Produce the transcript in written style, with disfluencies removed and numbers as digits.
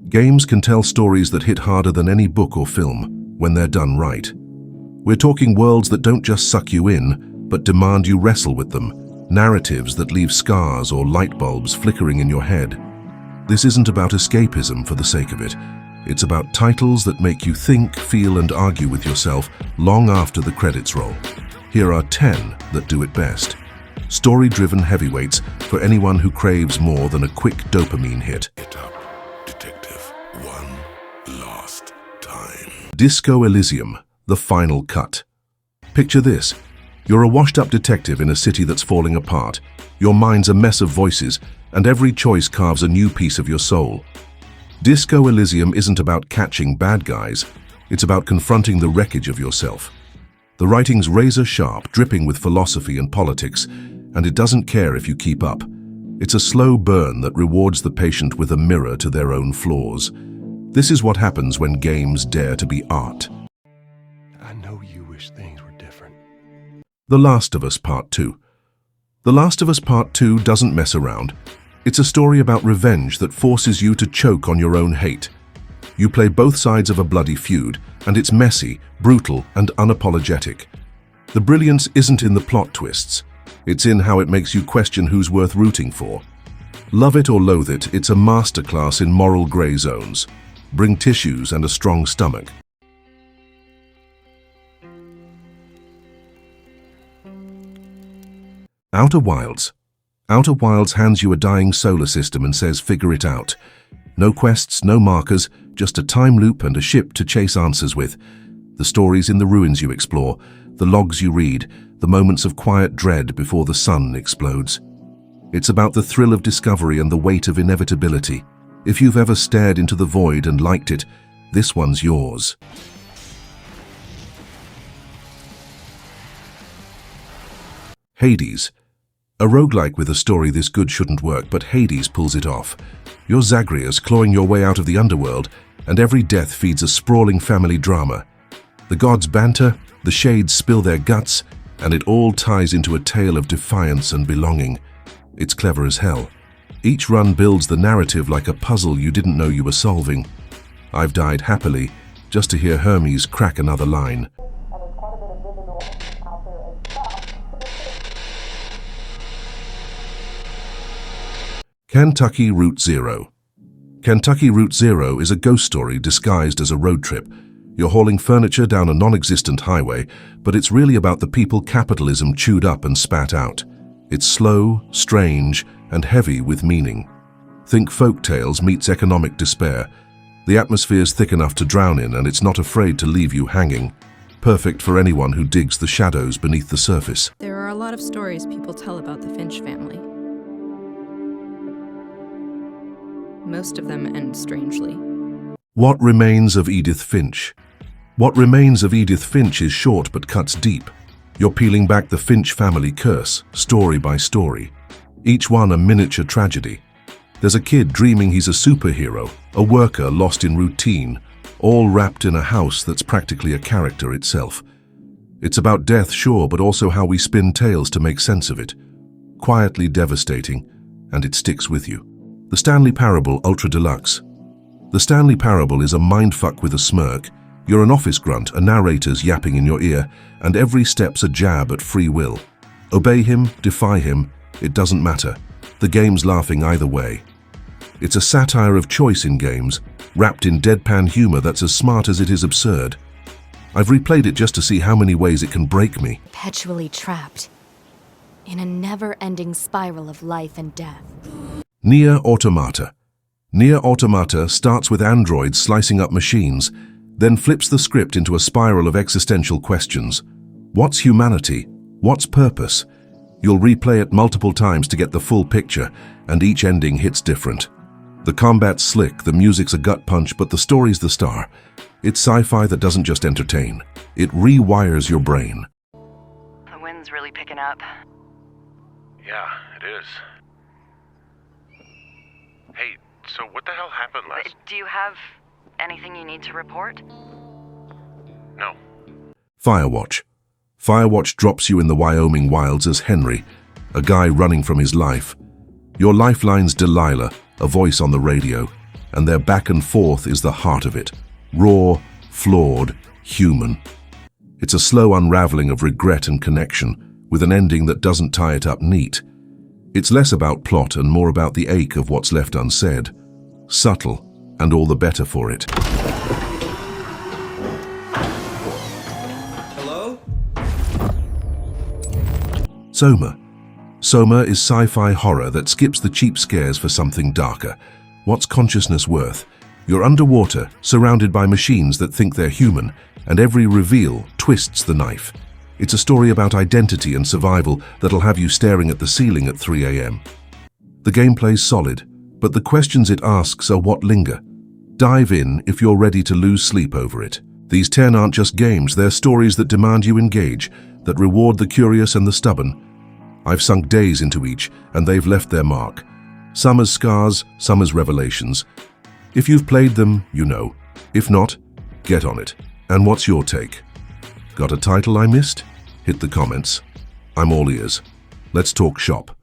Games can tell stories that hit harder than any book or film when they're done right. We're talking worlds that don't just suck you in, but demand you wrestle with them, narratives that leave scars or light bulbs flickering in your head. This isn't about escapism for the sake of it. It's about titles that make you think, feel, and argue with yourself long after the credits roll. Here are 10 that do it best. Story-driven heavyweights for anyone who craves more than a quick dopamine hit. Get up, detective. One last time. Disco Elysium, the final cut. Picture this. You're a washed-up detective in a city that's falling apart. Your mind's a mess of voices, and every choice carves a new piece of your soul. Disco Elysium isn't about catching bad guys. It's about confronting the wreckage of yourself. The writing's razor-sharp, dripping with philosophy and politics, and it doesn't care if you keep up. It's a slow burn that rewards the patient with a mirror to their own flaws. This is what happens when games dare to be art. I know you wish things were different. The Last of Us Part 2. The Last of Us Part 2 doesn't mess around. It's a story about revenge that forces you to choke on your own hate. You play both sides of a bloody feud, and it's messy, brutal, and unapologetic. The brilliance isn't in the plot twists. It's in how it makes you question who's worth rooting for. Love it or loathe it, it's a masterclass in moral gray zones. Bring tissues and a strong stomach. Outer Wilds. Outer Wilds hands you a dying solar system and says figure it out. No quests, no markers, just a time loop and a ship to chase answers with. The stories in the ruins you explore, the logs you read, the moments of quiet dread before the sun explodes. It's about the thrill of discovery and the weight of inevitability. If you've ever stared into the void and liked it, this one's yours. Hades. A roguelike with a story this good shouldn't work, but Hades pulls it off. You're Zagreus clawing your way out of the underworld, and every death feeds a sprawling family drama. The gods banter, the shades spill their guts, and it all ties into a tale of defiance and belonging. It's clever as hell. Each run builds the narrative like a puzzle you didn't know you were solving. I've died happily, just to hear Hermes crack another line. Kentucky Route Zero. Kentucky Route Zero is a ghost story disguised as a road trip. You're hauling furniture down a non-existent highway, but it's really about the people capitalism chewed up and spat out. It's slow, strange, and heavy with meaning. Think folk tales meets economic despair. The atmosphere's thick enough to drown in, and it's not afraid to leave you hanging. Perfect for anyone who digs the shadows beneath the surface. There are a lot of stories people tell about the Finch family. Most of them end strangely. What Remains of Edith Finch? What Remains of Edith Finch is short but cuts deep. You're peeling back the Finch family curse, story by story. Each one a miniature tragedy. There's a kid dreaming he's a superhero, a worker lost in routine, all wrapped in a house that's practically a character itself. It's about death, sure, but also how we spin tales to make sense of it. Quietly devastating, and it sticks with you. The Stanley Parable Ultra Deluxe. The Stanley Parable is a mindfuck with a smirk. You're an office grunt, a narrator's yapping in your ear, and every step's a jab at free will. Obey him, defy him, it doesn't matter. The game's laughing either way. It's a satire of choice in games, wrapped in deadpan humor that's as smart as it is absurd. I've replayed it just to see how many ways it can break me. Perpetually trapped in a never-ending spiral of life and death. Nier Automata. Nier Automata starts with androids slicing up machines, then flips the script into a spiral of existential questions. What's humanity? What's purpose? You'll replay it multiple times to get the full picture, and each ending hits different. The combat's slick, the music's a gut punch, but the story's the star. It's sci-fi that doesn't just entertain. It rewires your brain. The wind's really picking up. Yeah, it is. Hey, so what the hell happened last... Do you have anything you need to report? No. Firewatch. Firewatch drops you in the Wyoming wilds as Henry, a guy running from his life. Your lifeline's Delilah, a voice on the radio, and their back and forth is the heart of it. Raw, flawed, human. It's a slow unraveling of regret and connection, with an ending that doesn't tie it up neat. It's less about plot and more about the ache of what's left unsaid. Subtle, and all the better for it. Hello? SOMA. SOMA is sci-fi horror that skips the cheap scares for something darker. What's consciousness worth? You're underwater, surrounded by machines that think they're human, and every reveal twists the knife. It's a story about identity and survival that'll have you staring at the ceiling at 3 a.m. The gameplay's solid, but the questions it asks are what linger. Dive in if you're ready to lose sleep over it. These 10 aren't just games, they're stories that demand you engage, that reward the curious and the stubborn. I've sunk days into each, and they've left their mark. Some as scars, some as revelations. If you've played them, you know. If not, get on it. And what's your take? Got a title I missed? Hit the comments. I'm all ears. Let's talk shop.